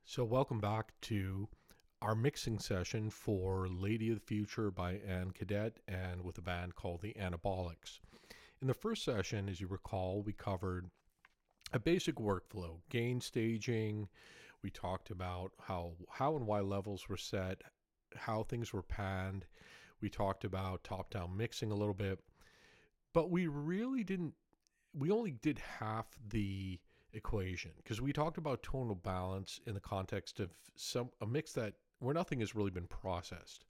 So, welcome back to our mixing session for Lady of the Future by Kadet and with a band called the Anabolics. In the first session, as you recall, we covered a basic workflow, gain staging. We talked about how and why levels were set, how things were panned. We talked about top-down mixing a little bit, but we only did half the equation because we talked about tonal balance in the context of a mix where nothing has really been processed,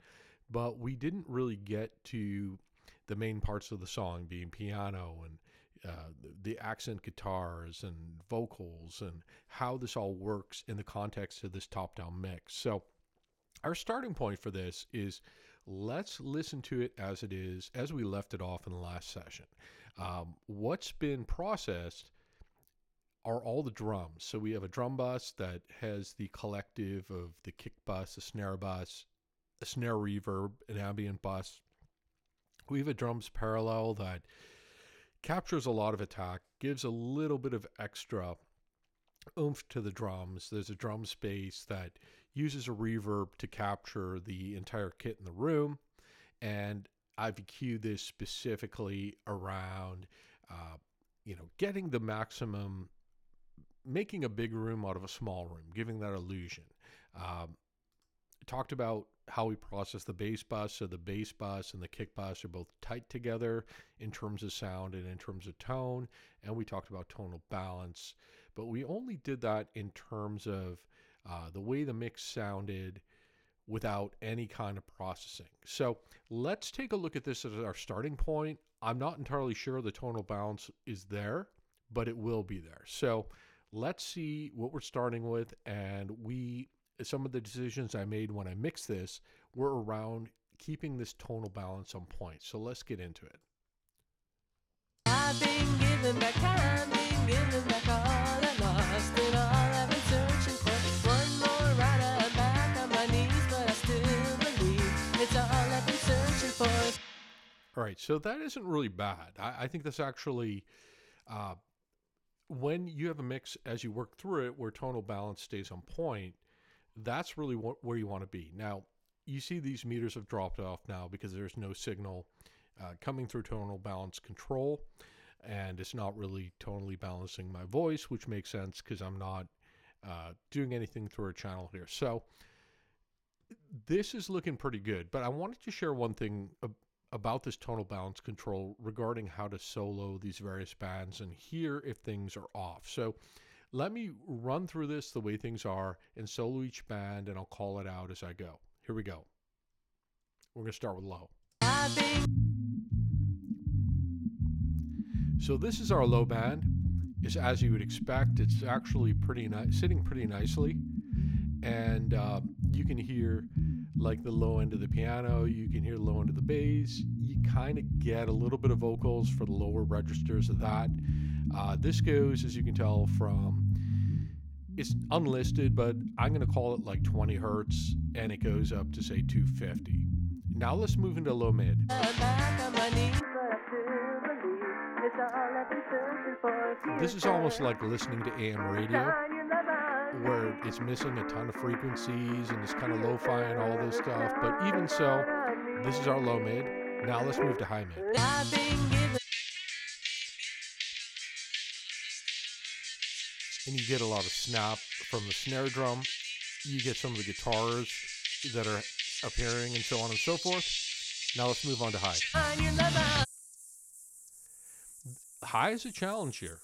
but we didn't really get to the main parts of the song being piano and the accent guitars and vocals and how this all works in the context of this top-down mix. So our starting point for this is let's listen to it as it is, as we left it off in the last session. What's been processed are all the drums. So we have a drum bus that has the collective of the kick bus, a snare reverb, an ambient bus. We have a drums parallel that captures a lot of attack, gives a little bit of extra oomph to the drums. There's a drum space that uses a reverb to capture the entire kit in the room. And I've EQ'd this specifically around, getting the maximum, making a big room out of a small room, giving that illusion. Talked about how we process the bass bus. So the bass bus and the kick bus are both tight together in terms of sound and in terms of tone. And we talked about tonal balance, but we only did that in terms of the way the mix sounded without any kind of processing. So let's take a look at this as our starting point. I'm not entirely sure the tonal balance is there, but it will be there. So let's see what we're starting with. And some of the decisions I made when I mixed this were around keeping this tonal balance on point. So let's get into it. I've been giving back time, been giving back all I lost and all I've been searching for. One more ride, I'm back on my knees, but I still believe it's all I've been searching for. All right, so that isn't really bad. I think that's actually, when you have a mix as you work through it where tonal balance stays on point, that's really where you want to be. Now, you see these meters have dropped off now because there's no signal coming through tonal balance control, and it's not really tonally balancing my voice, which makes sense because I'm not doing anything through a channel here. So this is looking pretty good, but I wanted to share one thing about this tonal balance control regarding how to solo these various bands and hear if things are off. So let me run through this the way things are and solo each band, and I'll call it out as I go. Here we go. We're going to start with low. So this is our low band. It's as you would expect. It's actually pretty nice, sitting pretty nicely. And you can hear like the low end of the piano. You can hear the low end of the bass. You kind of get a little bit of vocals for the lower registers of that. This goes, as you can tell from, it's unlisted, but I'm going to call it like 20 hertz, and it goes up to say 250. Now let's move into low mid. This is almost like listening to AM radio, where it's missing a ton of frequencies and it's kind of lo-fi and all this stuff. But even so, this is our low mid. Now let's move to high mid. And you get a lot of snap from the snare drum. You get some of the guitars that are appearing and so on and so forth. Now let's move on to high. High is a challenge here.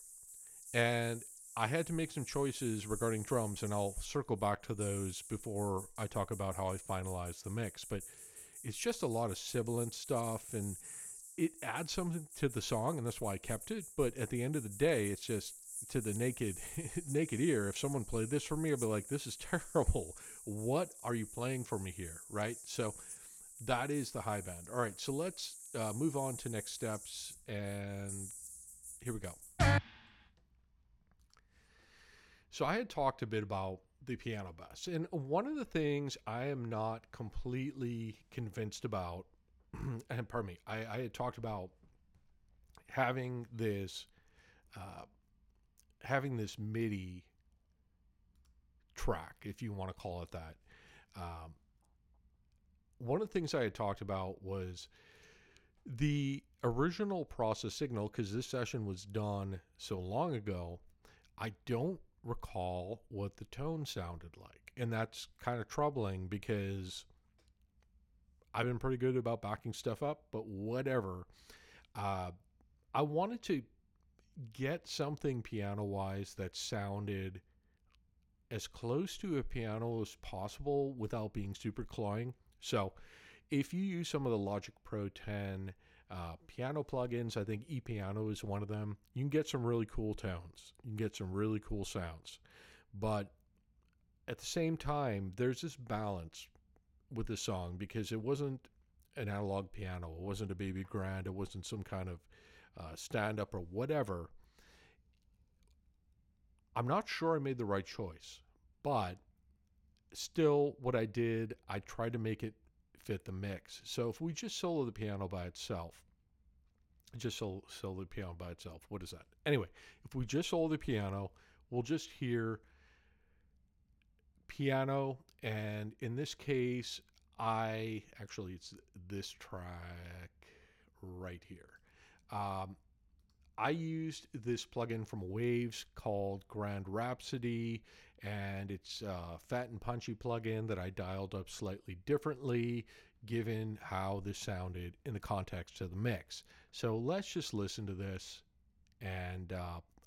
And I had to make some choices regarding drums, and I'll circle back to those before I talk about how I finalized the mix. But it's just a lot of sibilant stuff, and it adds something to the song, and that's why I kept it. But at the end of the day, it's just, to the naked ear, if someone played this for me, I'd be like, this is terrible. What are you playing for me here, right? So that is the high band. All right, so let's move on to next steps, and here we go. So I had talked a bit about the piano bus, and one of the things I am not completely convinced about, and pardon me, I had talked about having this MIDI track, if you want to call it that. Um, One of the things I had talked about was the original process signal, because this session was done so long ago. I don't recall what the tone sounded like. And that's kind of troubling because I've been pretty good about backing stuff up, but whatever. Uh, I wanted to get something piano wise that sounded as close to a piano as possible without being super cloying. So if you use some of the Logic Pro 10 piano plugins, I think ePiano is one of them, you can get some really cool tones. You can get some really cool sounds. But at the same time, there's this balance with this song because it wasn't an analog piano. It wasn't a baby grand. It wasn't some kind of stand-up or whatever. I'm not sure I made the right choice, but still what I did, I tried to make it fit the mix. So if we just solo the piano by itself, what is that? Anyway, if we just solo the piano, we'll just hear piano, and in this case, it's this track right here. I used this plugin from Waves called Grand Rhapsody, and it's a fat and punchy plugin that I dialed up slightly differently given how this sounded in the context of the mix. So let's just listen to this, and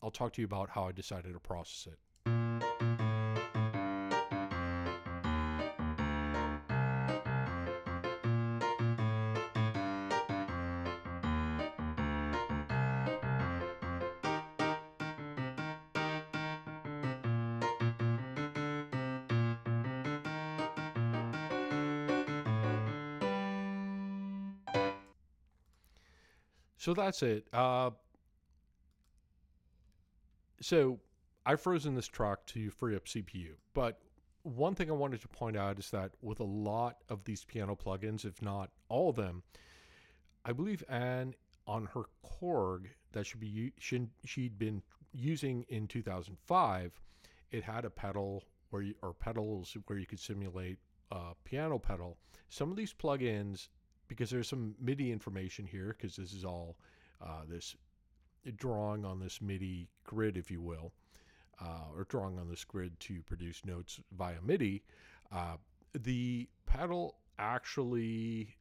I'll talk to you about how I decided to process it. So that's it. So I've frozen this track to free up CPU. But one thing I wanted to point out is that with a lot of these piano plugins, if not all of them, I believe Anne on her Korg that she'd been using in 2005, it had a pedal pedals where you could simulate a piano pedal. Some of these plugins, because there's some MIDI information here, because this is all this drawing on this MIDI grid, if you will, or drawing on this grid to produce notes via MIDI. The pedal actually,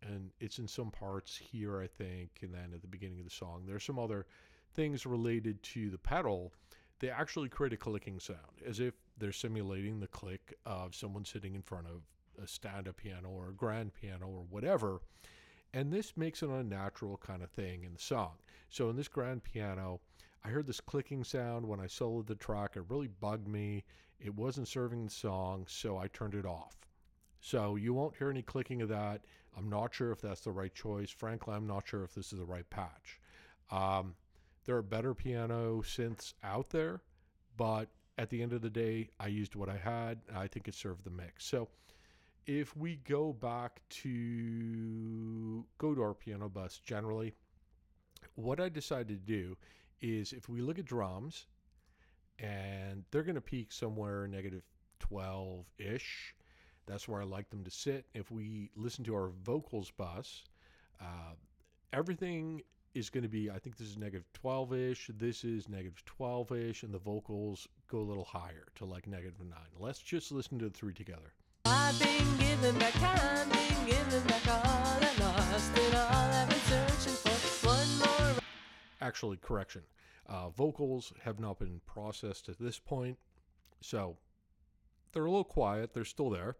and it's in some parts here, I think, and then at the beginning of the song, there's some other things related to the pedal. They actually create a clicking sound, as if they're simulating the click of someone sitting in front of a stand-up piano or a grand piano or whatever. And this makes it a natural kind of thing in the song. So in this grand piano, I heard this clicking sound when I soloed the track. It really bugged me. It wasn't serving the song, so I turned it off. So you won't hear any clicking of that. I'm not sure if that's the right choice. Frankly, I'm not sure if this is the right patch. There are better piano synths out there, but at the end of the day, I used what I had. And I think it served the mix. So if we go to our piano bus generally, what I decided to do is if we look at drums, and they're going to peak somewhere negative 12-ish. That's where I like them to sit. If we listen to our vocals bus, everything is going to be, I think this is negative 12-ish, this is negative 12-ish, and the vocals go a little higher to like negative 9. Let's just listen to the three together. I've been giving back time, been giving back all I lost, and all I've been searching for one more. Actually, correction. Vocals have not been processed at this point, so they're a little quiet. They're still there.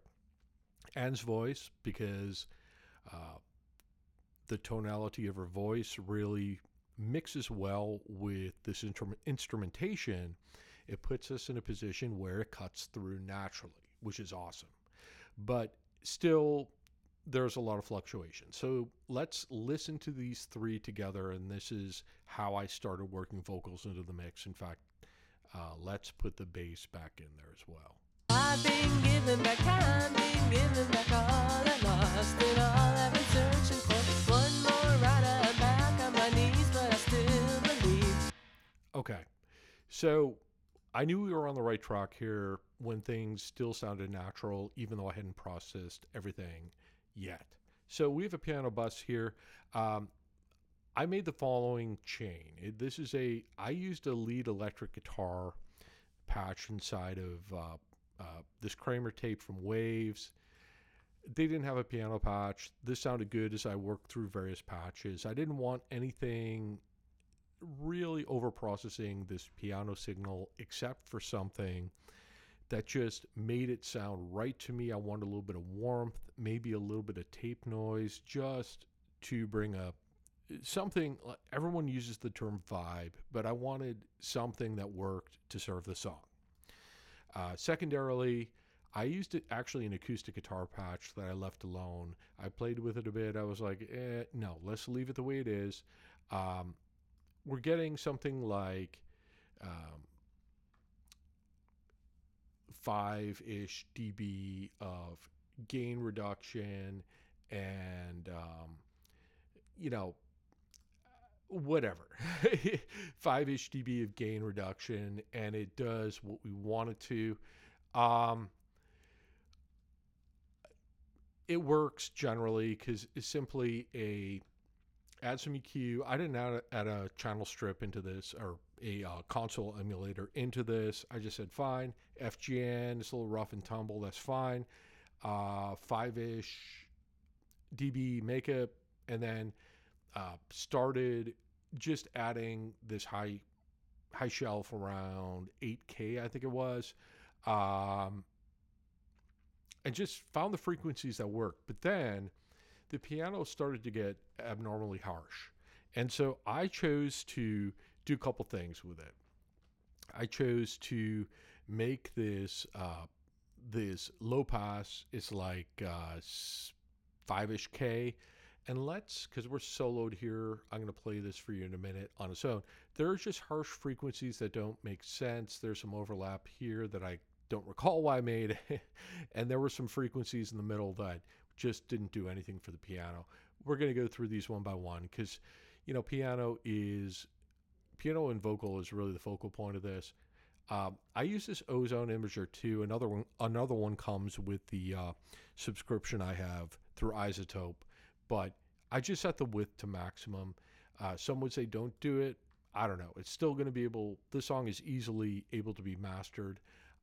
Anne's voice, because the tonality of her voice really mixes well with this instrumentation. It puts us in a position where it cuts through naturally, which is awesome. But still, there's a lot of fluctuation. So let's listen to these three together, and this is how I started working vocals into the mix. In fact, let's put the bass back in there as well. I've been giving back time, been giving back all I lost, and all I've been searching for. One more ride, I'm back on my knees, but I still believe. Okay, so I knew we were on the right track here when things still sounded natural, even though I hadn't processed everything yet. So we have a piano bus here. Um, I made the following chain. I used a lead electric guitar patch inside of this Kramer tape from Waves. They didn't have a piano patch. This sounded good as I worked through various patches. I didn't want anything really over processing this piano signal except for something that just made it sound right to me. I wanted a little bit of warmth, maybe a little bit of tape noise, just to bring up something. Everyone uses the term vibe, but I wanted something that worked to serve the song. Secondarily, I used it actually an acoustic guitar patch that I left alone. I played with it a bit. I was like, no, let's leave it the way it is. We're getting something like 5-ish dB of gain reduction and, you know, whatever. 5-ish dB of gain reduction, and it does what we want it to. It works generally because it's simply add some EQ. I didn't add a channel strip into this or a console emulator into this. I just said fine. FGN, it's a little rough and tumble. That's fine. 5-ish dB makeup, and then started just adding this high shelf around 8K, I think it was. And just found the frequencies that work. But then the piano started to get abnormally harsh. And so I chose to do a couple things with it. I chose to make this this low pass. It's like 5-ish K. And because we're soloed here, I'm going to play this for you in a minute on its own. There's just harsh frequencies that don't make sense. There's some overlap here that I don't recall why I made. And there were some frequencies in the middle that just didn't do anything for the piano. We're going to go through these one by one because, piano and vocal is really the focal point of this. I use this Ozone Imager too. Another one comes with the subscription I have through Izotope, but I just set the width to maximum. Some would say don't do it. I don't know. It's still going to be this song is easily able to be mastered.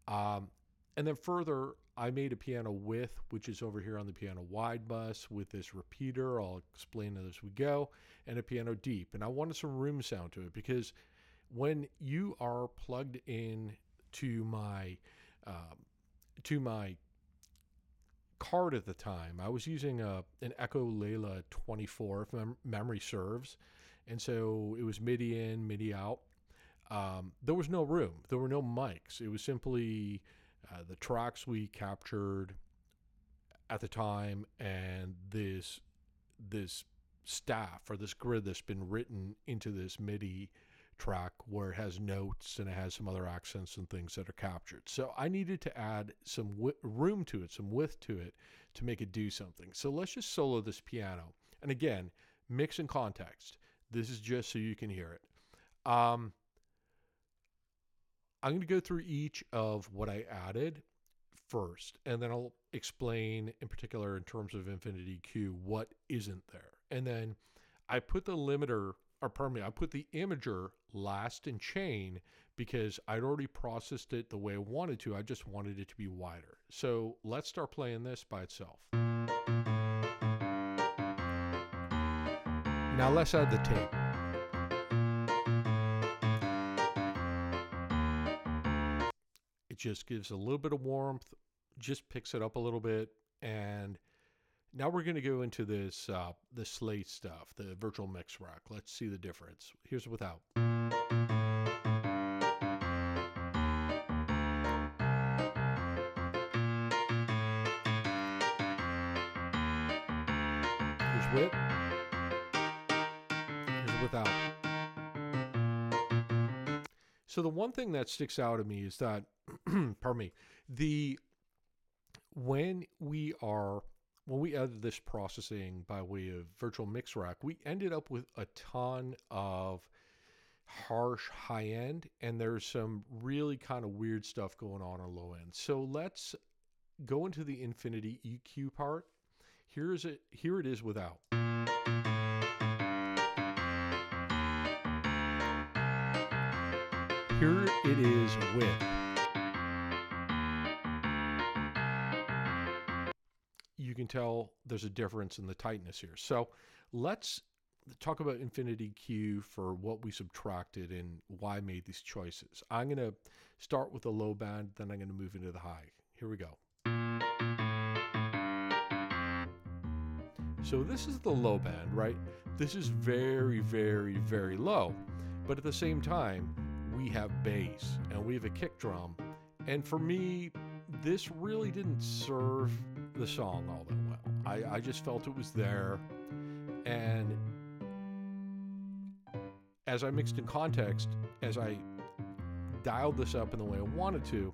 And then further, I made a piano width, which is over here on the piano wide bus with this repeater. I'll explain it as we go, and a piano deep. And I wanted some room sound to it because when you are plugged in to my card at the time, I was using an Echo Layla 24, if memory serves. And so it was MIDI in, MIDI out. There was no room. There were no mics. It was simply the tracks we captured at the time and this staff or this grid that's been written into this MIDI track where it has notes and it has some other accents and things that are captured. So I needed to add some room to it, some width to it to make it do something. So let's just solo this piano. And again, mix in context. This is just so you can hear it. I'm going to go through each of what I added first, and then I'll explain in particular in terms of Infinity EQ what isn't there. And then I put the imager last in chain because I'd already processed it the way I wanted to. I just wanted it to be wider. So let's start playing this by itself. Now let's add the tape. It just gives a little bit of warmth, just picks it up a little bit. And now we're going to go into this the Slate stuff, the virtual mix rack. Let's see the difference. Here's without. Here's with. Here's without. So the one thing that sticks out to me is that, pardon me, when we added this processing by way of virtual mix rack, we ended up with a ton of harsh high end, and there's some really kind of weird stuff going on low end. So let's go into the Infinity EQ part. Here it is without. Here it is with. You can tell there's a difference in the tightness here. So let's talk about Infinity Q for what we subtracted and why I made these choices. I'm going to start with the low band, then I'm going to move into the high. Here we go. So this is the low band, right? This is very, very, very low. But at the same time, we have bass and we have a kick drum. And for me, this really didn't serve the song all that well. I just felt it was there. And as I mixed in context, as I dialed this up in the way I wanted to,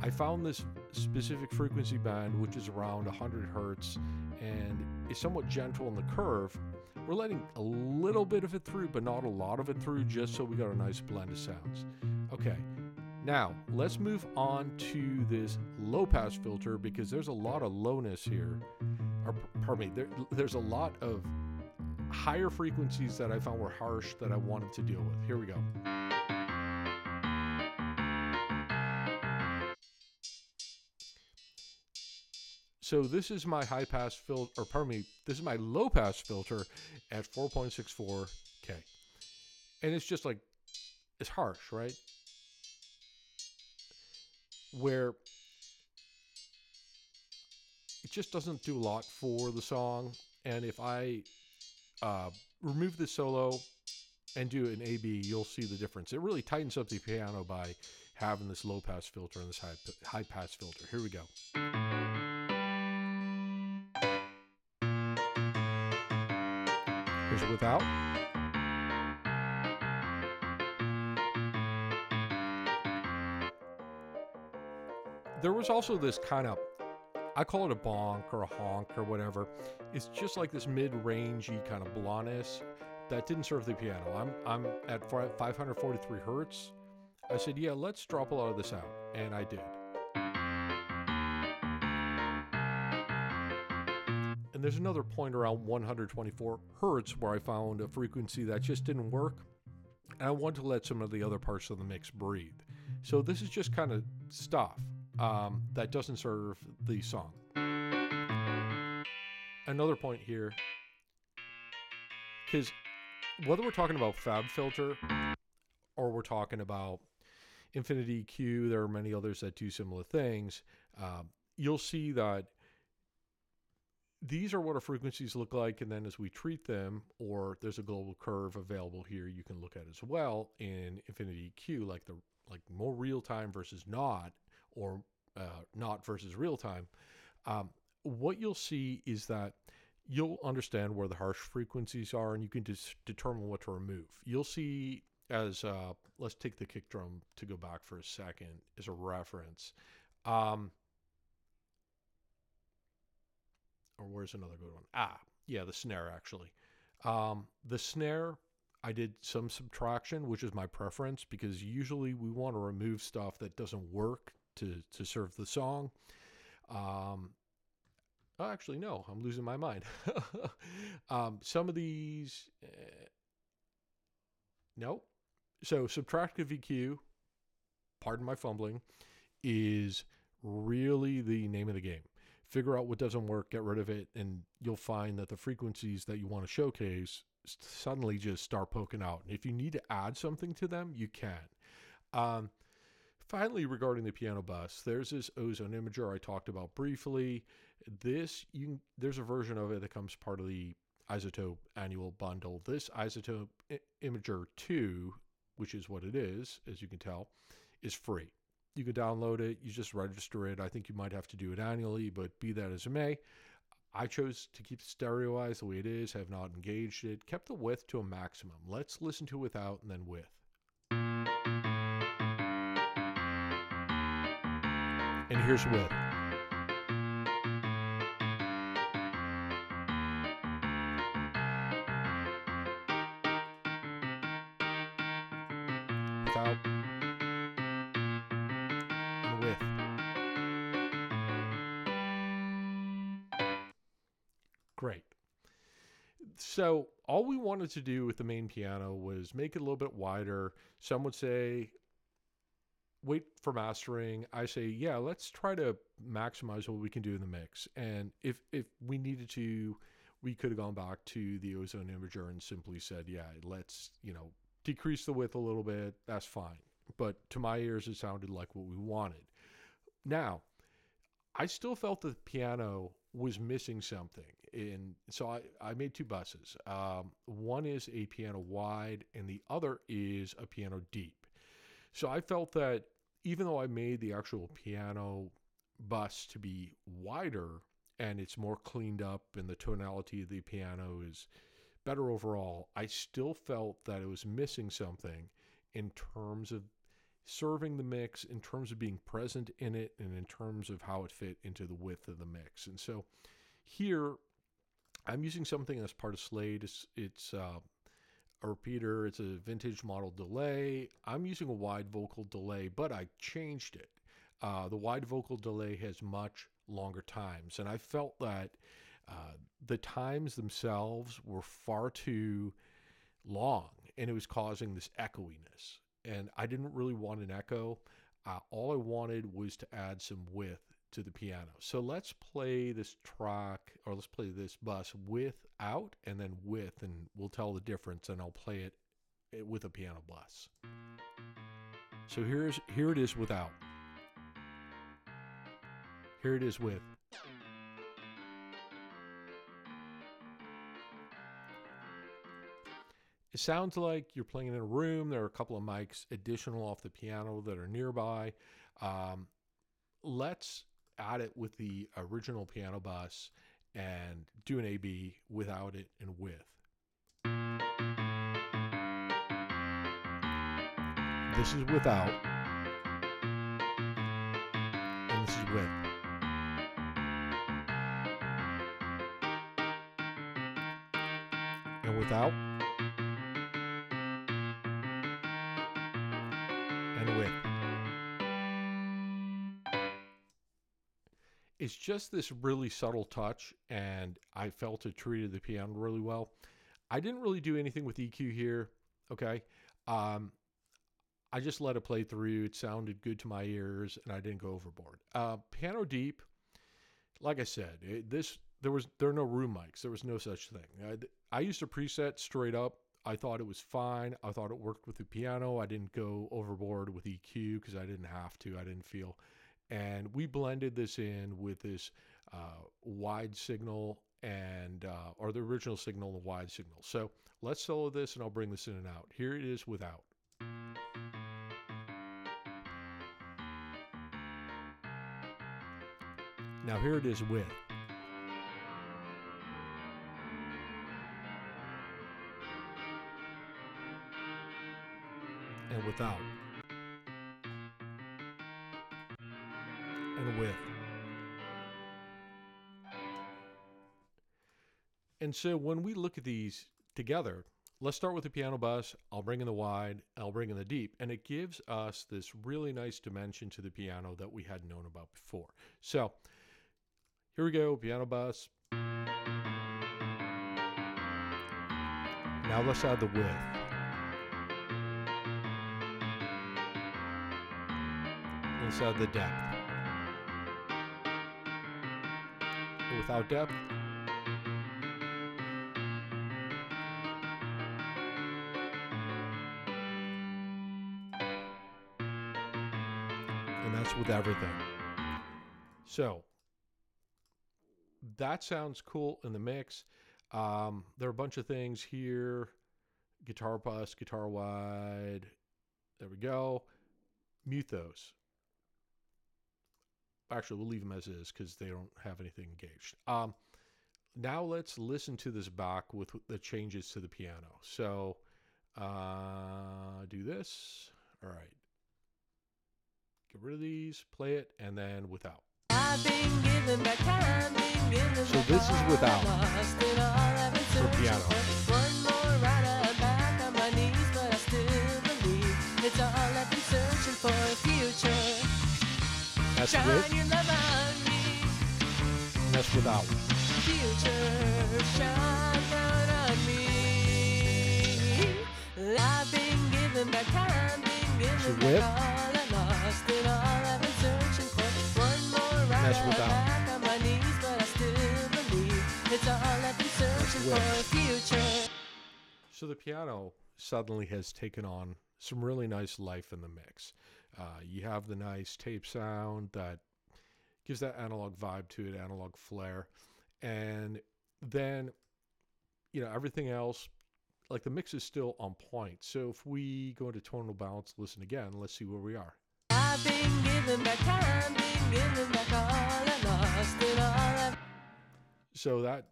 I found this specific frequency band, which is around 100 hertz and is somewhat gentle in the curve. We're letting a little bit of it through, but not a lot of it through, just so we got a nice blend of sounds. Okay, now let's move on to this low pass filter, because there's a lot of lowness here. Or, pardon me, there's a lot of higher frequencies that I found were harsh that I wanted to deal with. Here we go. So this is my high pass filter, or pardon me, this is my low pass filter at 4.64K. And it's just like, it's harsh, right? Where it just doesn't do a lot for the song. And if I remove the solo and do an A-B, you'll see the difference. It really tightens up the piano by having this low pass filter and this high pass filter. Here we go. Here's it without. There was also this kind of, I call it a bonk or a honk or whatever. It's just like this mid-rangey kind of blondness that didn't serve the piano. I'm at 543 hertz. I said, yeah, let's drop a lot of this out. And I did. And there's another point around 124 hertz where I found a frequency that just didn't work. And I wanted to let some of the other parts of the mix breathe. So this is just kind of stuff that doesn't serve the song. Another point here, because whether we're talking about Fab Filter or we're talking about Infinity Q, there are many others that do similar things. You'll see that these are what our frequencies look like, and then as we treat them, or there's a global curve available here you can look at as well in Infinity Q, like more real time versus not, or not versus real time. What you'll see is that you'll understand where the harsh frequencies are, and you can just determine what to remove. You'll see as, let's take the kick drum to go back for a second as a reference. Or where's another good one? Yeah, the snare actually. The snare, I did some subtraction, which is my preference, because usually we want to remove stuff that doesn't work to serve the song. Actually, no, I'm losing my mind. Some of these, no. So subtractive EQ, pardon my fumbling, is really the name of the game. Figure out what doesn't work, get rid of it, and you'll find that the frequencies that you want to showcase suddenly just start poking out. And if you need to add something to them, you can. Finally, regarding the piano bus, there's this ozone imager I talked about briefly. There's a version of it that comes part of the Izotope annual bundle. This Izotope Imager 2, which is what it is, as you can tell, is free. You can download it. You just register it. I think you might have to do it annually, but be that as it may, I chose to keep the stereoized the way it is, have not engaged it, kept the width to a maximum. Let's listen to without and then with. And here's with. Great. So all we wanted to do with the main piano was make it a little bit wider. Some would say, wait for mastering. I say, yeah, let's try to maximize what we can do in the mix. And if we needed to, we could have gone back to the ozone imager and simply said, yeah, let's, decrease the width a little bit. That's fine. But to my ears, it sounded like what we wanted. Now, I still felt the piano was missing something. And so I made two buses. One is a piano wide and the other is a piano deep. So I felt that even though I made the actual piano bus to be wider and it's more cleaned up and the tonality of the piano is better overall, I still felt that it was missing something in terms of serving the mix, in terms of being present in it, and in terms of how it fit into the width of the mix. And so here, I'm using something that's part of Slate. It's a repeater. It's a vintage model delay. I'm using a wide vocal delay, but I changed it. The wide vocal delay has much longer times, and I felt that the times themselves were far too long, and it was causing this echoiness. And I didn't really want an echo. All I wanted was to add some width to the piano. So let's play this track, or let's play this bus without and then with, and we'll tell the difference, and I'll play it with a piano bus. So here it is without. Here it is with. It sounds like you're playing in a room. There are a couple of mics additional off the piano that are nearby. Let's add it with the original piano bus and do an A-B without it and with. This is without, and this is with. And without, and with. It's just this really subtle touch, and I felt it treated the piano really well. I didn't really do anything with EQ here, okay? I just let it play through. It sounded good to my ears, and I didn't go overboard. Piano deep, like I said, there are no room mics. There was no such thing. I used a preset straight up. I thought it was fine. I thought it worked with the piano. I didn't go overboard with EQ because I didn't have to. I didn't feel. And we blended this in with this wide signal and or the original signal and the wide signal. So let's solo this, and I'll bring this in and out. Here it is without. Now here it is with. And without. And with. And so when we look at these together, let's start with the piano bus. I'll bring in the wide, I'll bring in the deep, and it gives us this really nice dimension to the piano that we hadn't known about before. So here we go, piano bus. Now let's add the width. Let's add the depth. Without depth. And that's with everything. So that sounds cool in the mix. There are a bunch of things here. Guitar bus, guitar wide. There we go. Mute those. Actually, we'll leave them as is because they don't have anything engaged. Now let's listen to this back with the changes to the piano. So do this. All right. Get rid of these, play it, and then without. So this is without for piano. One more ride, I'm back on my knees, but I still believe it's all I've been searching for a future. That's with. And that's without. Future. shine down on me. I've been given back time, been given back all I lost, and all I've been searching for. One more ride back on my knees, but I still believe it's all I've been searching for. Future. So the piano suddenly has taken on some really nice life in the mix. You have the nice tape sound that gives that analog vibe to it, analog flair. And then, everything else, like the mix is still on point. So if we go into tonal balance, listen again, let's see where we are. I've been given back time, been given back all I lost, and all I've... So that,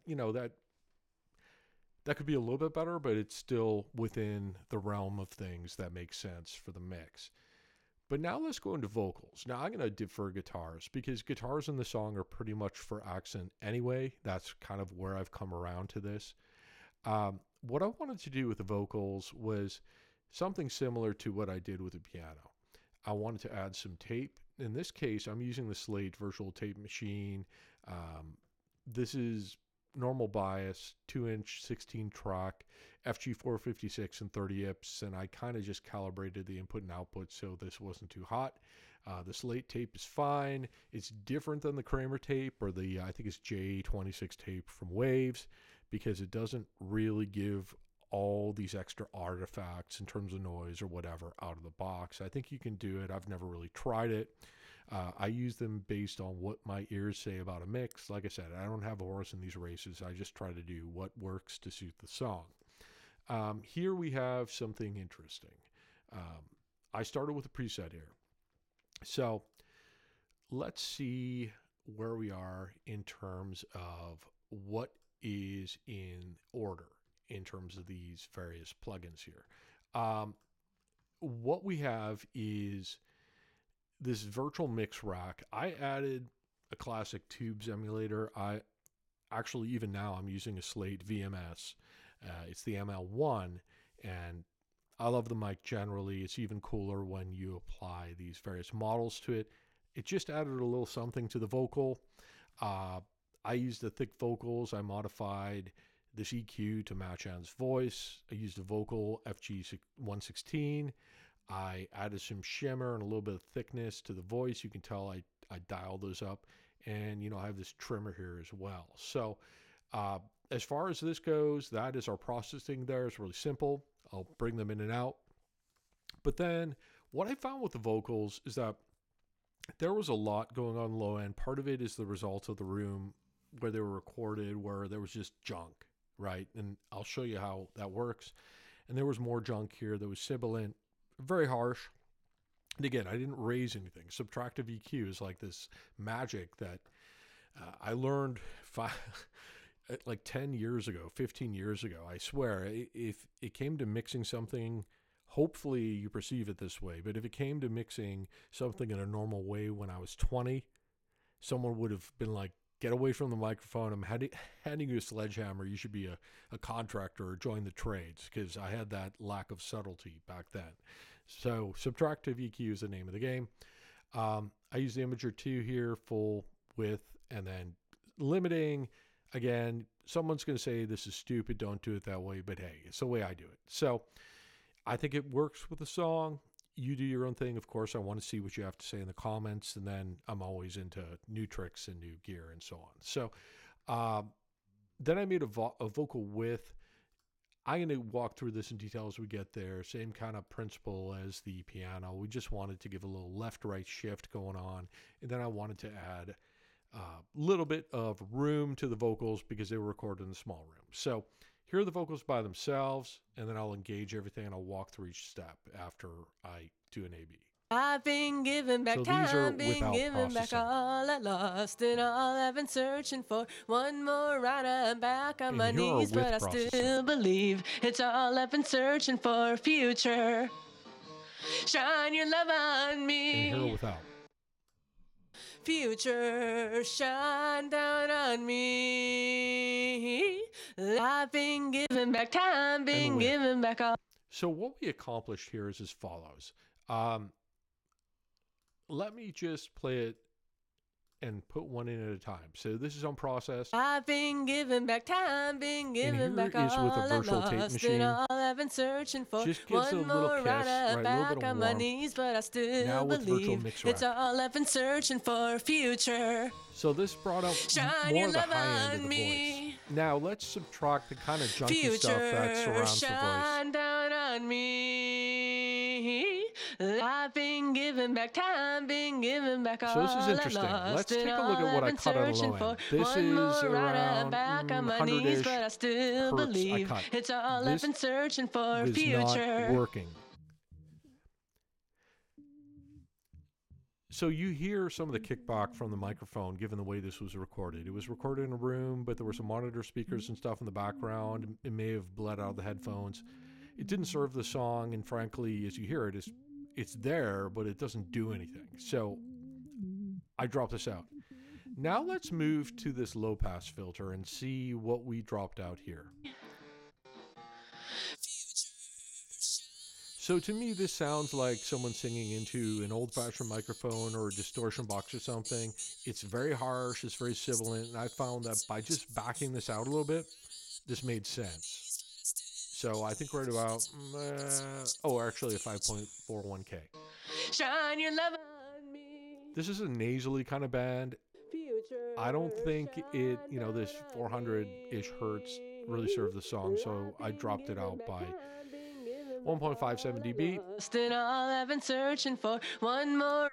that could be a little bit better, but it's still within the realm of things that make sense for the mix. But now let's go into vocals. Now I'm going to defer guitars because guitars in the song are pretty much for accent anyway. That's kind of where I've come around to this. What I wanted to do with the vocals was something similar to what I did with the piano. I wanted to add some tape. In this case, I'm using the Slate virtual tape machine. This is normal bias, 2-inch, 16-track, FG456 and 30 IPS, and I kind of just calibrated the input and output so this wasn't too hot. The Slate tape is fine. It's different than the Kramer tape or the, I think it's J26 tape from Waves, because it doesn't really give all these extra artifacts in terms of noise or whatever out of the box. I think you can do it. I've never really tried it. I use them based on what my ears say about a mix. Like I said, I don't have a horse in these races. I just try to do what works to suit the song. Here we have something interesting. I started with a preset here. So let's see where we are in terms of what is in order in terms of these various plugins here. What we have is this virtual mix rack. I added a classic tubes emulator. I actually, even now, I'm using a Slate VMS. It's the ML1, and I love the mic generally. It's even cooler when you apply these various models to it. It just added a little something to the vocal. I used the thick vocals. I modified this EQ to match Anne's voice. I used a vocal FG116. I added some shimmer and a little bit of thickness to the voice. You can tell I dialed those up. And, I have this trimmer here as well. So as far as this goes, that is our processing there. It's really simple. I'll bring them in and out. But then what I found with the vocals is that there was a lot going on low end. Part of it is the result of the room where they were recorded, where there was just junk, right? And I'll show you how that works. And there was more junk here. There was sibilant, very harsh. And again, I didn't raise anything. Subtractive EQ is like this magic that I learned like 10 years ago, 15 years ago. I swear, if it came to mixing something, hopefully you perceive it this way, but if it came to mixing something in a normal way when I was 20, someone would have been like, get away from the microphone. I'm handing you a sledgehammer. You should be a contractor or join the trades, because I had that lack of subtlety back then. So subtractive EQ is the name of the game. I use the Imager 2 here, full width, and then limiting. Again, someone's going to say this is stupid, don't do it that way, but hey, it's the way I do it. So I think it works with the song. You do your own thing. Of course, I want to see what you have to say in the comments, and then I'm always into new tricks and new gear and so on. So then I made a vocal width. I'm going to walk through this in detail as we get there. Same kind of principle as the piano. We just wanted to give a little left-right shift going on, and then I wanted to add a little bit of room to the vocals because they were recorded in a small room. So here are the vocals by themselves, and then I'll engage everything and I'll walk through each step after I do an A-B. I've been given back time, been given back all I lost, and all I've been searching for. One more ride, I'm back on my knees, but I still believe it's all I've been searching for. Future, shine your love on me. And here without. Future, shine down on me. I've been given back time, been given back all. So what we accomplished here is as follows. Let me just play it and put one in at a time. So this is unprocessed. I've been giving back time, been giving here back is all with a I virtual tape lost, machine. and all I've been searching for. Just gives One it a little more kiss, ride right? A little back bit of on my warmth. knees, but I Now still with virtual believe mix it's rack. all I've been searching for. Future. So this brought up Shine more your of the love high end of on the me. voice. Now let's subtract the kind of junky Future, stuff that surrounds the shine voice. down on me. I've been giving back time, been giving back all So this is I interesting. lost, Let's and take a all look at what I've I been cut on the searching low for. end. This One is more ride around back on my knees, but I 100-ish still hertz I believe cut. it's all I've This been searching for. was not Future. working. So you hear some of the kickback from the microphone given the way this was recorded. It was recorded in a room, but there were some monitor speakers and stuff in the background. It may have bled out of the headphones. It didn't serve the song, and frankly, as you hear it, it's there, but it doesn't do anything. So I dropped this out. Now let's move to this low-pass filter and see what we dropped out here. So to me, this sounds like someone singing into an old-fashioned microphone or a distortion box or something. It's very harsh, it's very sibilant, and I found that by just backing this out a little bit, this made sense. So I think we're at about, actually a 5.41K. Shine your love on me. This is a nasally kind of band. Future. I don't think it, this 400-ish hertz really served the song, so I dropped it out by 1.57 dB. All I've been searching for. One more.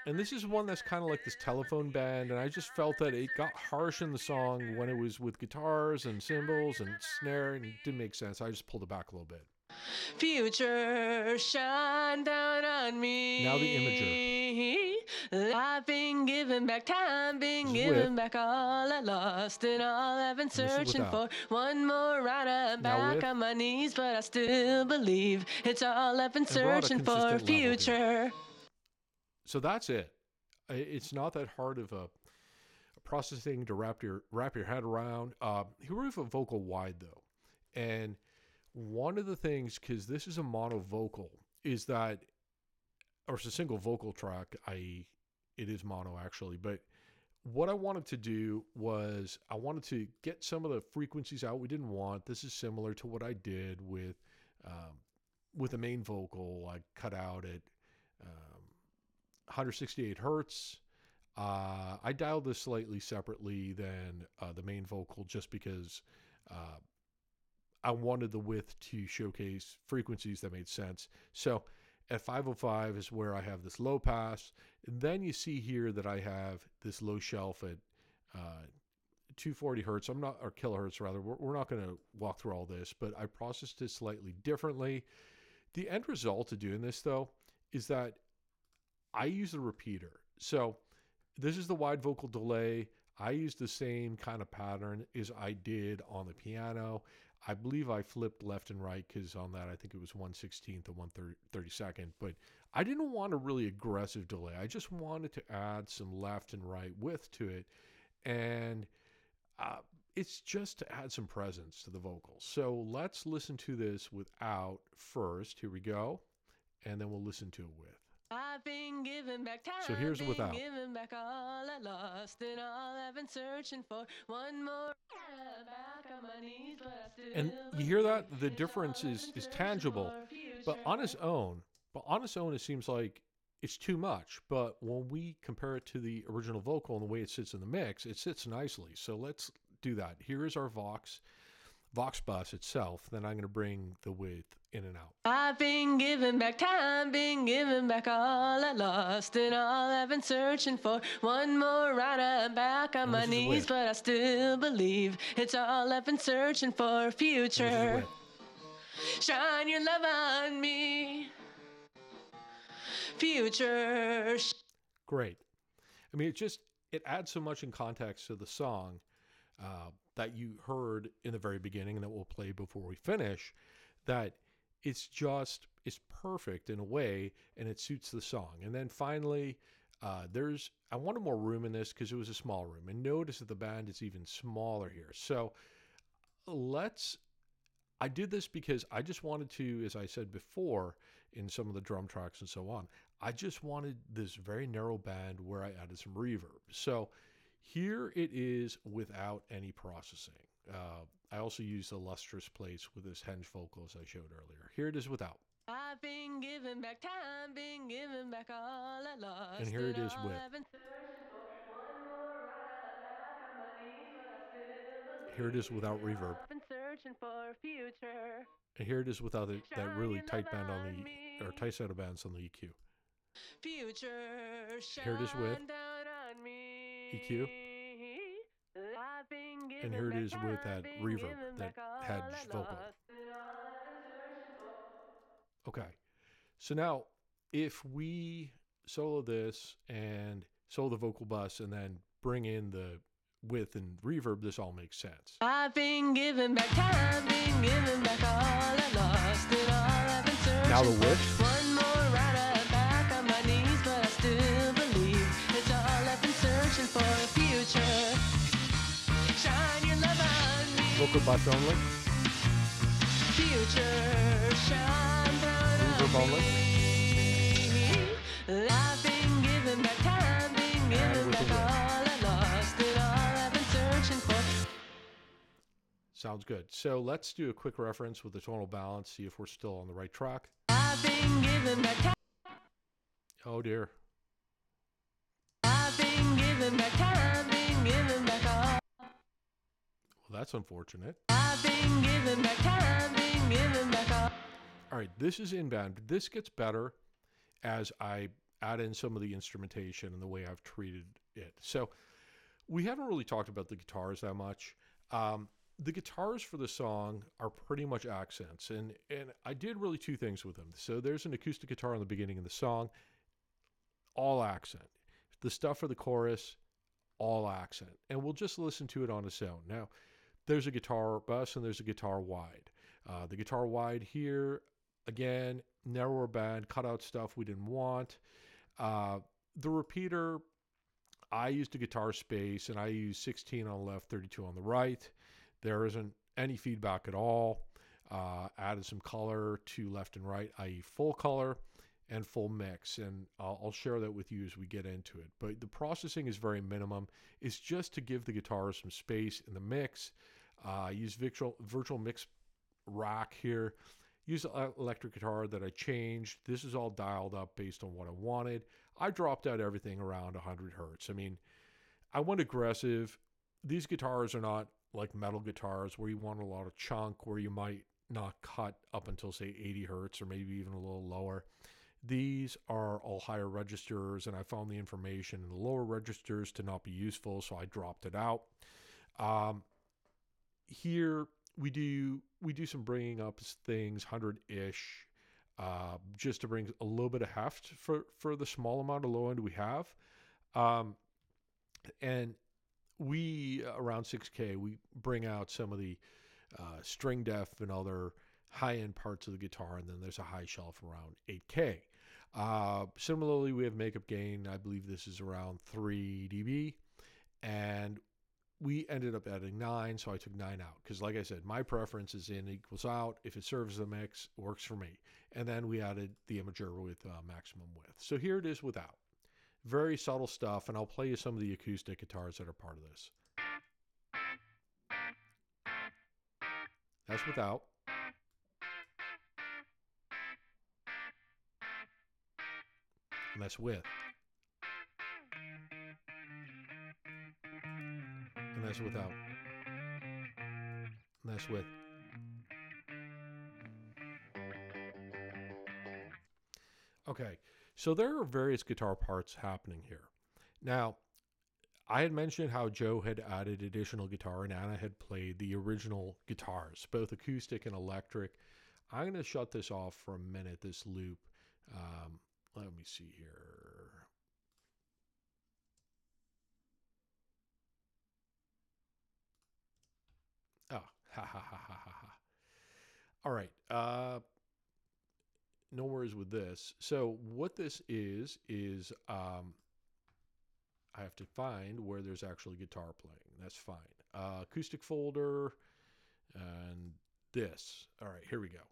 And this is one that's kind of like this telephone band, and I just felt that it got harsh in the song when it was with guitars and cymbals and snare, and it didn't make sense. I just pulled it back a little bit. Future, shine down on me. Now the imager. I've been giving back time, been giving back all I lost, and all I've been searching for. One more ride back on my knees, but I still believe it's all I've been searching for. Future. So that's it. It's not that hard of a processing to wrap your head around. Here we have a vocal wide though, and one of the things, because this is a mono vocal, is that, or it's a single vocal track, i.e. it is mono actually, but what I wanted to do was I wanted to get some of the frequencies out we didn't want. This is similar to what I did with the main vocal. I cut out at 168 hertz. I dialed this slightly separately than the main vocal just because I wanted the width to showcase frequencies that made sense. So at 505 is where I have this low pass. And then you see here that I have this low shelf at 240 hertz. Or kilohertz rather. We're not going to walk through all this, but I processed it slightly differently. The end result of doing this though is that I use the repeater. So this is the wide vocal delay. I use the same kind of pattern as I did on the piano. I believe I flipped left and right because on that I think it was 1/16 and 1/32, but I didn't want a really aggressive delay. I just wanted to add some left and right width to it, and it's just to add some presence to the vocals. So let's listen to this without first. Here we go, and then we'll listen to it with. I've been giving back time. So here's without. Giving back all I lost, and all I've been searching for. One more back on my knees, but I still. And you hear that? The difference is tangible, but on its own, it seems like it's too much. But when we compare it to the original vocal and the way it sits in the mix, it sits nicely. So let's do that. Here is our Vox bus itself. Then I'm going to bring the width in and out. I've been giving back time, been giving back all I lost, and all I've been searching for. One more ride back on my knees, but I still believe it's all I've been searching for. Future, shine your love on me. Future. Great. I mean, it adds so much in context to the song that you heard in the very beginning and that we'll play before we finish, that it's perfect in a way, and it suits the song. And then finally, I wanted more room in this because it was a small room. And notice that the band is even smaller here. So I did this because I just wanted to, as I said before, in some of the drum tracks and so on, I just wanted this very narrow band where I added some reverb. So here it is without any processing. I also used the lustrous plates with this henge vocal as I showed earlier. Here it is without. I've been giving back time, been giving back all I lost. And here it is with. I've been searching for one more ride back on my knees, but I still believe. Here it is without reverb. I've been searching for a future. And here it is without that really Shine tight your band love on on the, me. or tight set of bands on the EQ. Future, Here it is with shine down on me. EQ. I've been And giving here it back is with time, that been reverb, giving that back all I hedged vocal. lost. All I've been searching for. Okay. So now, if we solo this and solo the vocal bus and then bring in the width and reverb, this all makes sense. I've been giving back time, been giving back all I lost, and all I've been searching Now the for. width. One more ride back on my knees, but I still believe it's all I've been searching for. A future, shine your love on me. Vocal bus only. Future, shine down Reverb on only. me. I've been giving back time, been giving with the back width. all I lost, and all I've been searching for. Sounds good. So let's do a quick reference with the tonal balance, see if we're still on the right track. I've been giving back time. Oh dear. I've been giving back time, been giving back all. Well, that's unfortunate. I've been giving back time, been giving back all. All right, this is in band. This gets better as I add in some of the instrumentation and the way I've treated it. So we haven't really talked about the guitars that much. The guitars for the song are pretty much accents, and I did really two things with them. So there's an acoustic guitar in the beginning of the song, all accent. The stuff for the chorus, all accent. And we'll just listen to it on its own. Now, there's a guitar bus and there's a guitar wide. The guitar wide here, again, narrower band, cut out stuff we didn't want. The repeater, I used a guitar space and I used 16 on the left, 32 on the right. There isn't any feedback at all. Added some color to left and right, i.e. full color and full mix. And I'll share that with you as we get into it. But the processing is very minimum. It's just to give the guitar some space in the mix. I use virtual mix rack here. Use an electric guitar that I changed. This is all dialed up based on what I wanted. I dropped out everything around 100 hertz. I mean, I went aggressive. These guitars are not like metal guitars where you want a lot of chunk, where you might not cut up until, say, 80 hertz or maybe even a little lower. These are all higher registers, and I found the information in the lower registers to not be useful, so I dropped it out. Here we do some bringing up things, 100-ish, just to bring a little bit of heft for the small amount of low end we have. And we, around 6K, we bring out some of the string def and other high-end parts of the guitar, and then there's a high shelf around 8K. Similarly, we have makeup gain. I believe this is around 3 dB, and we ended up adding 9, so I took 9 out. Because like I said, my preference is in equals out. If it serves the mix, it works for me. And then we added the imager with maximum width. So here it is without. Very subtle stuff, and I'll play you some of the acoustic guitars that are part of this. That's without. And that's with. And that's without. And that's with. Okay, so there are various guitar parts happening here. Now, I had mentioned how Joe had added additional guitar and Anna had played the original guitars, both acoustic and electric. I'm going to shut this off for a minute, this loop. Let me see here. Oh, ha ha ha ha ha ha. All right. No worries with this. So what this is I have to find where there's actually guitar playing. That's fine. Acoustic folder and this. All right, here we go.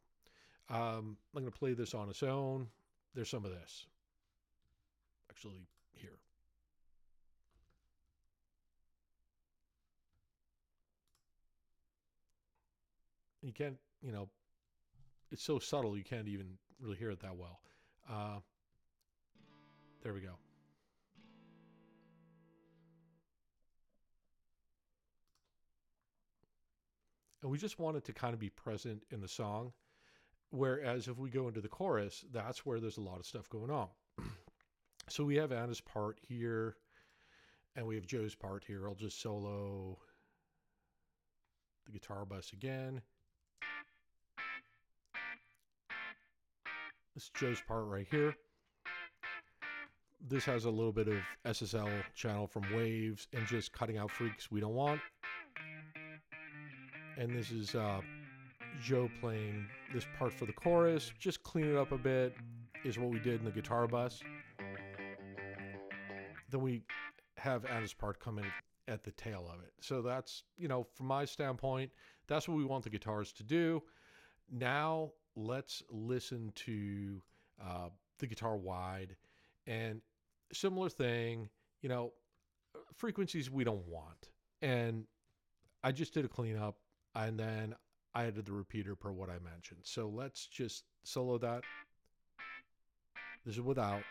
I'm going to play this on its own. There's some of this. actually here. You can't, it's so subtle you can't even really hear it that well. There we go. And we just want it to kind of be present in the song. Whereas if we go into the chorus, that's where there's a lot of stuff going on. So we have Anna's part here, and we have Joe's part here. I'll just solo the guitar bus again. This is Joe's part right here. This has a little bit of SSL channel from waves and just cutting out freaks we don't want. And this is Joe playing this part for the chorus. Just clean it up a bit is what we did in the guitar bus. Then we have Anna's part come in at the tail of it. So that's, from my standpoint, that's what we want the guitars to do. Now let's listen to the guitar wide, and similar thing, frequencies we don't want. And I just did a cleanup, and then I added the repeater per what I mentioned. So let's just solo that. This is without.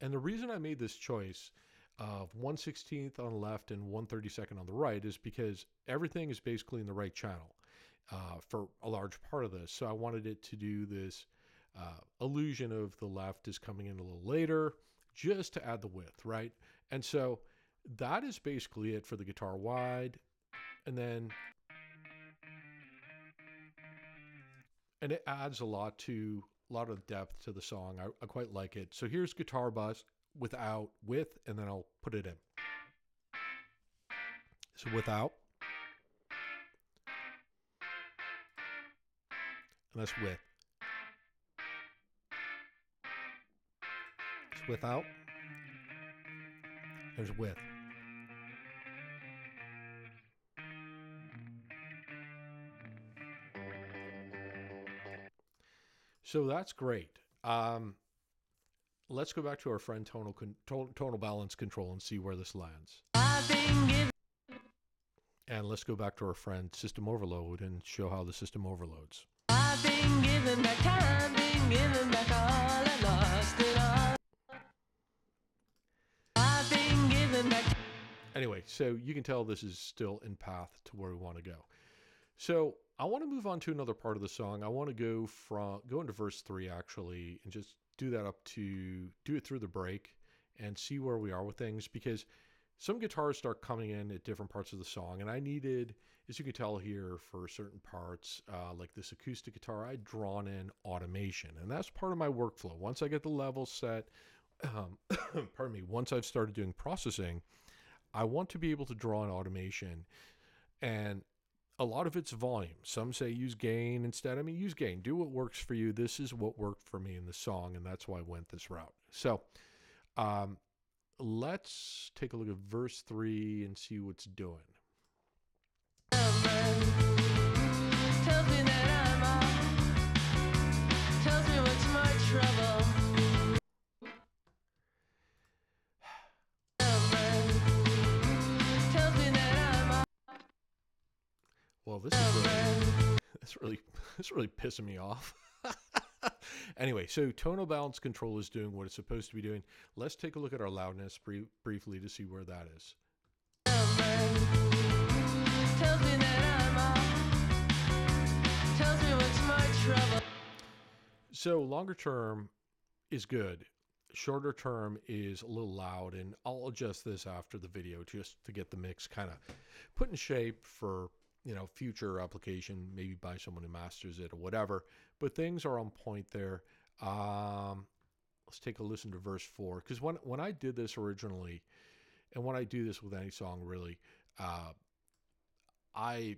And the reason I made this choice of 1/16th on the left and 1/32 on the right is because everything is basically in the right channel for a large part of this. So I wanted it to do this illusion of the left is coming in a little later, just to add the width, right? And so that is basically it for the guitar wide. And then, and it adds a lot of depth to the song. I quite like it. So here's guitar bus without with, and then I'll put it in. So without, and that's with. It's without, there's with. So that's great. Let's go back to our friend tonal balance control and see where this lands. And let's go back to our friend system overload and show how the system overloads. I've been given back time, been given back all I lost it all. I've been given back. Anyway, so you can tell this is still in path to where we want to go. So I want to move on to another part of the song. I want to go into verse 3 actually, and just do it through the break and see where we are with things, because some guitars start coming in at different parts of the song, and I needed, as you can tell here, for certain parts, like this acoustic guitar, I'd drawn in automation, and that's part of my workflow. Once I get the levels set, pardon me, once I've started doing processing, I want to be able to draw in automation, and a lot of it's volume. Some say use gain instead. I mean, use gain. Do what works for you. This is what worked for me in the song, and that's why I went this route. So let's take a look at verse 3 and see what's doing. Tells me that I'm off. Tells me what's my trouble. Tells me that I'm off. Well, this is really pissing me off. Anyway, so tonal balance control is doing what it's supposed to be doing. Let's take a look at our loudness briefly to see where that is. Tells me that I'm off. Tells me what's my trouble. So longer term is good. Shorter term is a little loud, and I'll adjust this after the video just to get the mix kind of put in shape for future application, maybe by someone who masters it or whatever. But things are on point there. Let's take a listen to verse 4, because when I did this originally, and when I do this with any song really, I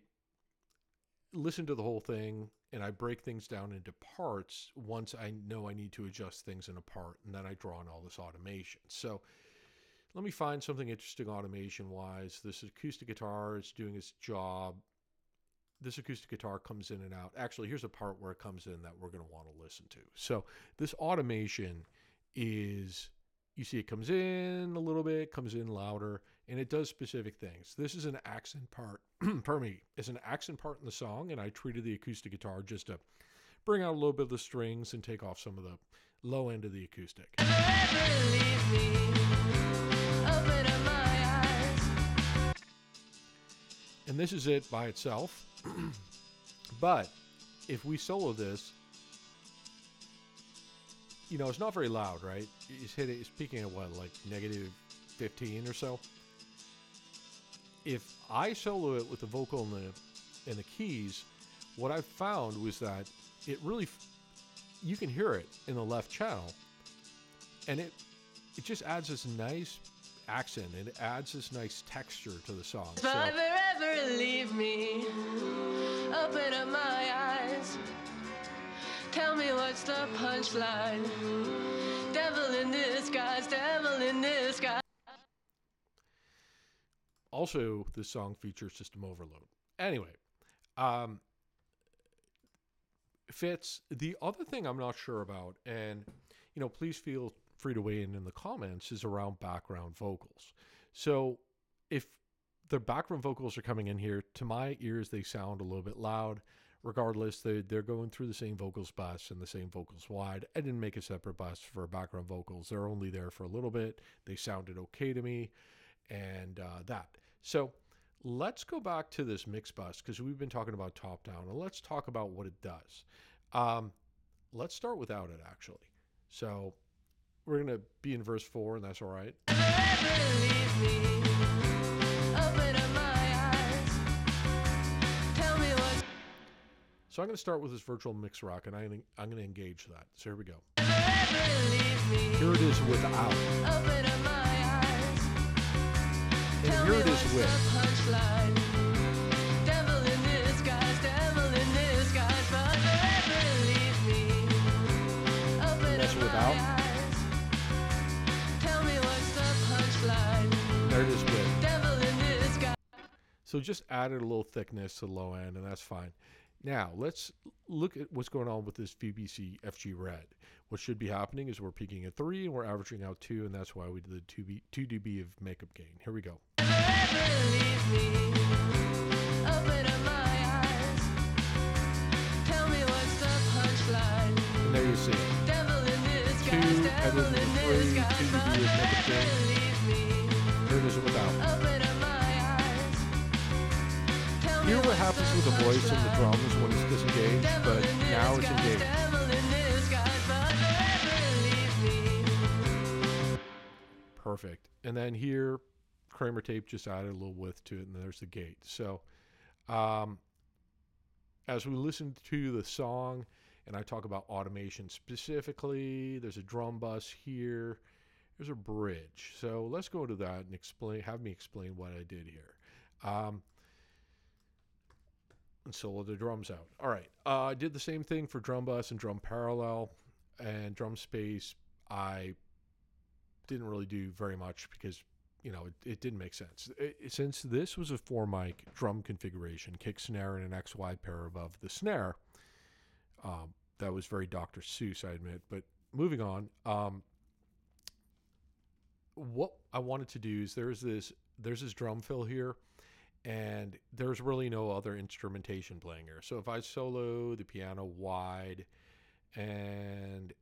listen to the whole thing and I break things down into parts once I know I need to adjust things in a part, and then I draw in all this automation. So let me find something interesting automation-wise. This acoustic guitar is doing its job. This acoustic guitar comes in and out. Actually, here's a part where it comes in that we're going to want to listen to. So this automation is, you see it comes in a little bit, comes in louder, and it does specific things. This is an accent part, pardon me, it's an accent part in the song, and I treated the acoustic guitar just to bring out a little bit of the strings and take off some of the low end of the acoustic. And this is it by itself. But if we solo this, you know, it's not very loud, right? It's peaking at what, like negative 15 or so. If I solo it with the vocal and the keys, what I found was that it really, you can hear it in the left channel, and it just adds this nice accent, and it adds this nice texture to the song. If I ever leave me, open up my eyes. Tell me what's the punchline. Devil in disguise, devil in disguise. Also, this song features system overload. Anyway, fits. The other thing I'm not sure about, and you know, please feel free to weigh in the comments, is around background vocals. So if the background vocals are coming in here, to my ears they sound a little bit loud. Regardless, they're going through the same vocals bus and the same vocals wide. I didn't make a separate bus for background vocals. They're only there for a little bit. They sounded okay to me, and that. So let's go back to this mix bus, because we've been talking about top down, and let's talk about what it does. Let's start without it, actually. So we're going to be in verse 4, and that's all right. So I'm going to start with this virtual mix rock, and I'm going to engage that. So here we go. Here it is without. And here it is with. That's without. There it is with. So just added a little thickness to the low end, and that's fine. Now, let's look at what's going on with this VBC FG red. What should be happening is we're peaking at 3 and we're averaging out 2, and that's why we did the 2 dB of makeup gain. Here we go. And there you see it. 2 added 3, 2 dB of makeup gain. Here it is without. Hear what happens with the voice and the drums when it's disengaged, but now it's engaged. Perfect. And then here, Kramer tape just added a little width to it, and there's the gate. So as we listen to the song, and I talk about automation specifically, there's a drum bus here, there's a bridge. So let's go to that and have me explain what I did here. And solo the drums out. All right. I did the same thing for drum bus and drum parallel and drum space. I didn't really do very much because, you know, it didn't make sense. Since this was a 4-mic drum configuration, kick, snare, and an XY pair above the snare, that was very Dr. Seuss, I admit. But moving on, what I wanted to do is there's this drum fill here, and there's really no other instrumentation playing here. So if I solo the piano wide and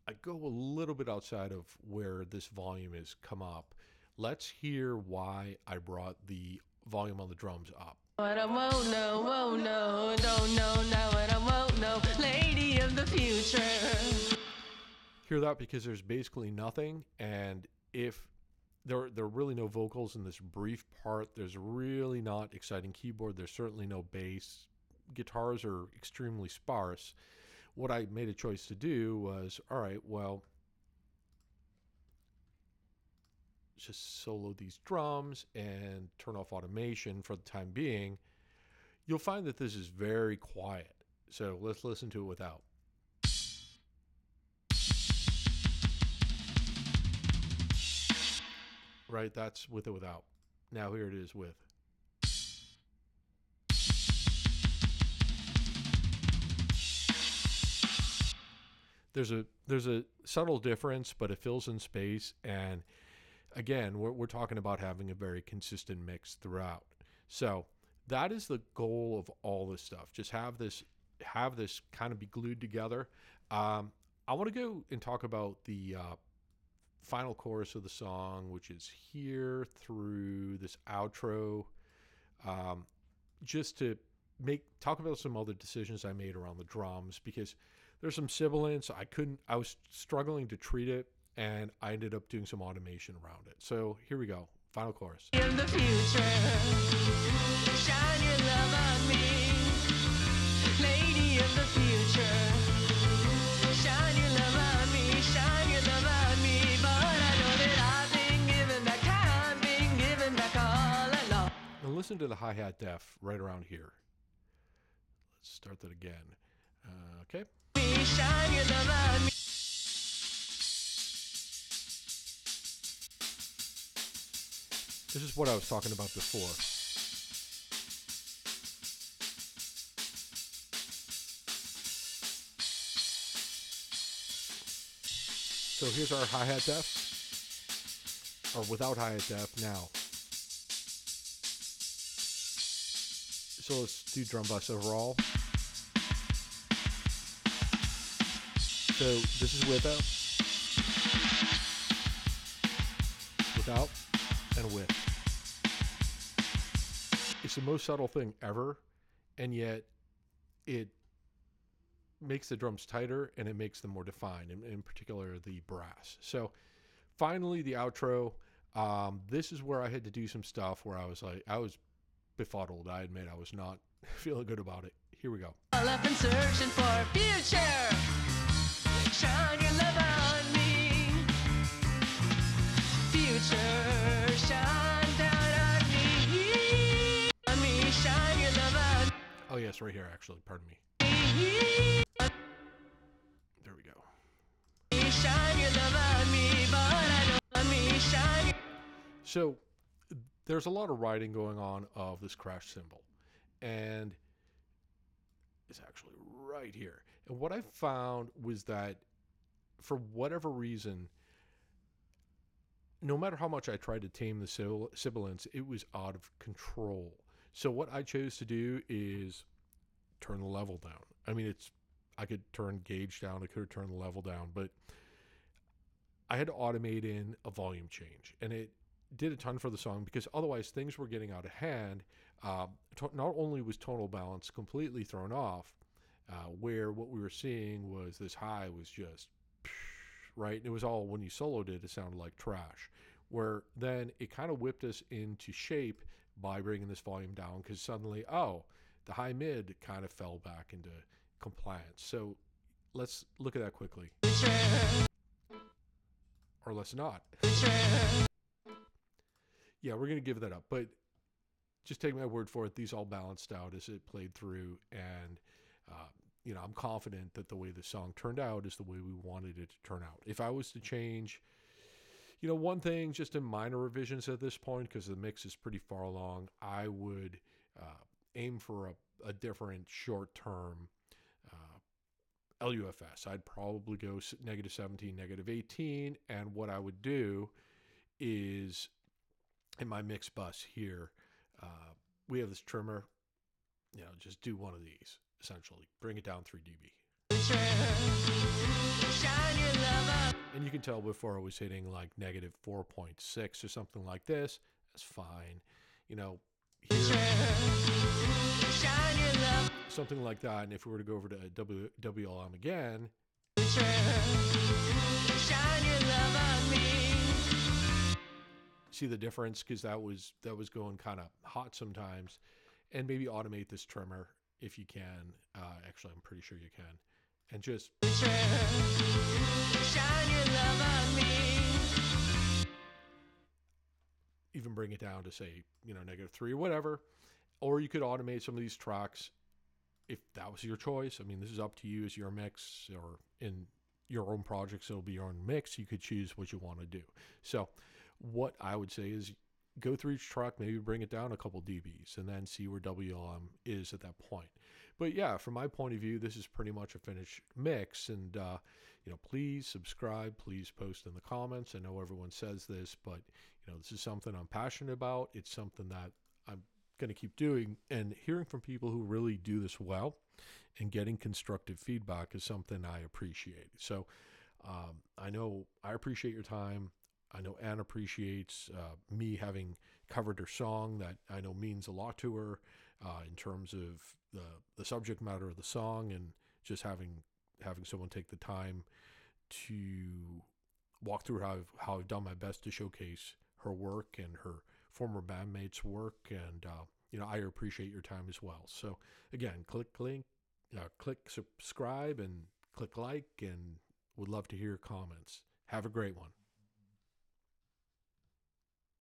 I go a little bit outside of where this volume is come up, let's hear why I brought the volume on the drums up. What I won't know, don't know now what I won't know, lady of the future. Hear that? Because there's basically nothing, and if there are really no vocals in this brief part. There's really not exciting keyboard. There's certainly no bass. Guitars are extremely sparse. What I made a choice to do was, all right, well, just solo these drums and turn off automation for the time being. You'll find that this is very quiet. So let's listen to it without. right? That's with or without. Now here it is with. There's a subtle difference, but it fills in space. And again, we're talking about having a very consistent mix throughout. So that is the goal of all this stuff. Just have this kind of be glued together. I want to go and talk about the final chorus of the song, which is here through this outro, just to talk about some other decisions I made around the drums, because there's some sibilance. I was struggling to treat it, and I ended up doing some automation around it. So here we go. Final chorus. In the future, shine your love on me. Lady of the future, shine your love on me, shine your love on me. But I know that I've been given back time, been given back all along. Now listen to the hi-hat def right around here. Let's start that again. Okay. Shine your love on me. This is what I was talking about before. So here's our hi-hat def, or without hi-hat def now. So let's do drum bus overall. So this is without, and with. It's the most subtle thing ever, and yet it makes the drums tighter and it makes them more defined, in particular the brass. So finally the outro. This is where I had to do some stuff where I was befuddled. I admit I was not feeling good about it. Here we go. I've been searching for a future. Shine your love on me. Future, shine down on me. On me, shine your love on me. Oh yes, right here actually, pardon me. There we go. Shine your love on me, but I know on me, shine. So there's a lot of writing going on of this crash cymbal, and it's actually right here. And what I found was that for whatever reason, no matter how much I tried to tame the sibilance, it was out of control. So what I chose to do is turn the level down. I mean, I could turn gauge down, I could have turned the level down, but I had to automate in a volume change, and it did a ton for the song, because otherwise things were getting out of hand. Not only was tonal balance completely thrown off, where what we were seeing was this high was just right. It was all, when you soloed it sounded like trash, where then it kind of whipped us into shape by bringing this volume down, because suddenly, the high mid kind of fell back into compliance. So let's look at that quickly. Or let's not. Yeah, we're going to give that up, but just take my word for it. These all balanced out as it played through, and I'm confident that the way the song turned out is the way we wanted it to turn out. If I was to change, one thing, just in minor revisions at this point, because the mix is pretty far along, I would aim for a different short-term LUFS. I'd probably go -17, -18, and what I would do is, in my mix bus here, we have this trimmer, just do one of these, essentially. Bring it down 3 dB. And you can tell before I was hitting like -4.6 or something like this. That's fine. Here, something like that. And if we were to go over to WLM again, see the difference, because that was going kind of hot sometimes. And maybe automate this trimmer if you can. Actually, I'm pretty sure you can. And just shine your love on me. Even bring it down to, say, -3 or whatever. Or you could automate some of these tracks if that was your choice. I mean, this is up to you as your mix, or in your own projects, it'll be your own mix. You could choose what you want to do. So what I would say is go through each track, maybe bring it down a couple dBs, and then see where WLM is at that point. But yeah, from my point of view, this is pretty much a finished mix. And please subscribe, please post in the comments. I know everyone says this, but this is something I'm passionate about. It's something that I'm going to keep doing, and hearing from people who really do this well and getting constructive feedback is something I appreciate. So I know I appreciate your time. I know Anne appreciates me having covered her song that I know means a lot to her in terms of the subject matter of the song, and just having someone take the time to walk through how I've done my best to showcase her work and her former bandmates' work. And I appreciate your time as well. So again, click subscribe and click like, and would love to hear comments. Have a great one.